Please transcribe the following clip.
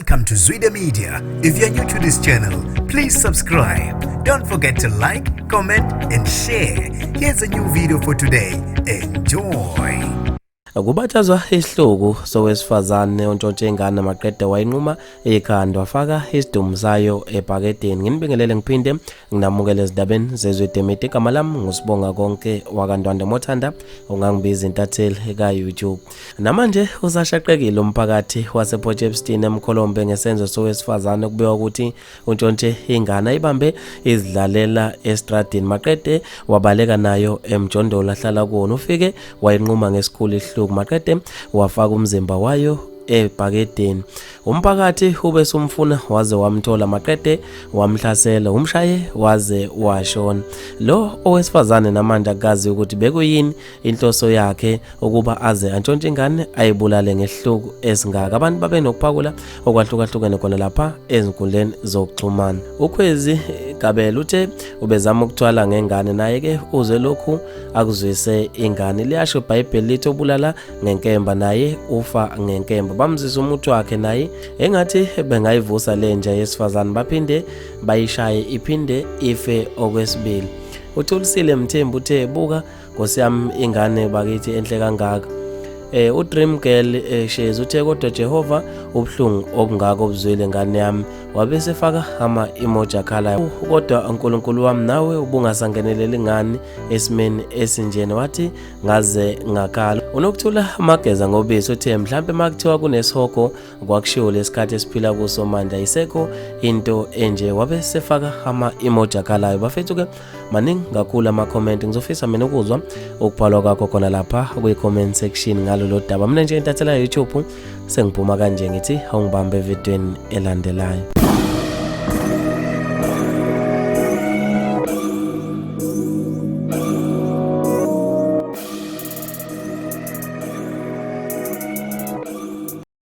Welcome to Zwida Media. If you're new to this channel, please subscribe. Don't forget to like, comment and share. Here's a new video for today. Enjoy. Kubathazwa isihluku sowesifazane ontshontshe ingane maqede wayinquma ekhanda wafaka isidumbu sayo ebhakedeni. Nginibingelele ngiphinde nginamukele ezindabeni zezwide media. Igama lami ngusibonga konke wakandwande Mothanda, ungangibiza intatheli ka YouTube. Namanje usashaqekile umphakathi wase Potchefstroom eMkholombe ngesenzo sowesifazane kubekwa ukuthi untshontshe ingane ibambe izidlalela estradini maqede wabaleka nayo emjondolo ahlala kuona. Ufike wayinquma ngesikhulu ihluku maqede wafaka umzimba wayo ebhakedeni. Umphakathi ube sumfuna waze wamthola maqede wamhlasela umshaye waze washona. Lo owesifazane namanje akazi ukuthi bekuyini inhloso yakhe ukuba aze antshontshe ingane ayibulale ngehluku esingaka. Abantu babe nokuphakula okwahlukahlukene khona lapha ezinkundleni zokuxhumana. Ukhwezi Kabela uthe ubezama ukuthwala ngengane, naye ke uze lokhu akuzwise ingane. Liyasho iBhayibheli lithi obulala ngenkemba naye ufa ngenkemba. Bamzisa umuthi wakhe naye engathi bengayivusa lenja yesifazane baphinde bayishaye iphinde ife okwesibili. Uthulisile Mthembu uthe buka Nkosi yami ingane bakithi enhle kangaka. uDream Girl Shezi uthe kodwa Jehova ubhlungu obungaka obuzwele ngane yami, wabese faka ama emoji akhala. Kodwa uNkulunkulu wami nawe ubungasangeneleli ngani esimeni esinjena, wathi ngaze ngakhala. Unokuthula Mageza Ngobisi uthe mhlambe makuthiwa kunesihoko kwakushiwo lesikhathi esiphila kuso manje ayisekho into enje, wabese faka ama emoji akhalayo. Bafethu ke maningi kakhulu ama comment, ngizofisa mina ukuzwa ukubhalwa kwakho khona lapha kwi comment section ngalo lo daba. Mina nje intathela YouTube sengiphuma kanje ngithi awungibambe evidweni elandelayo.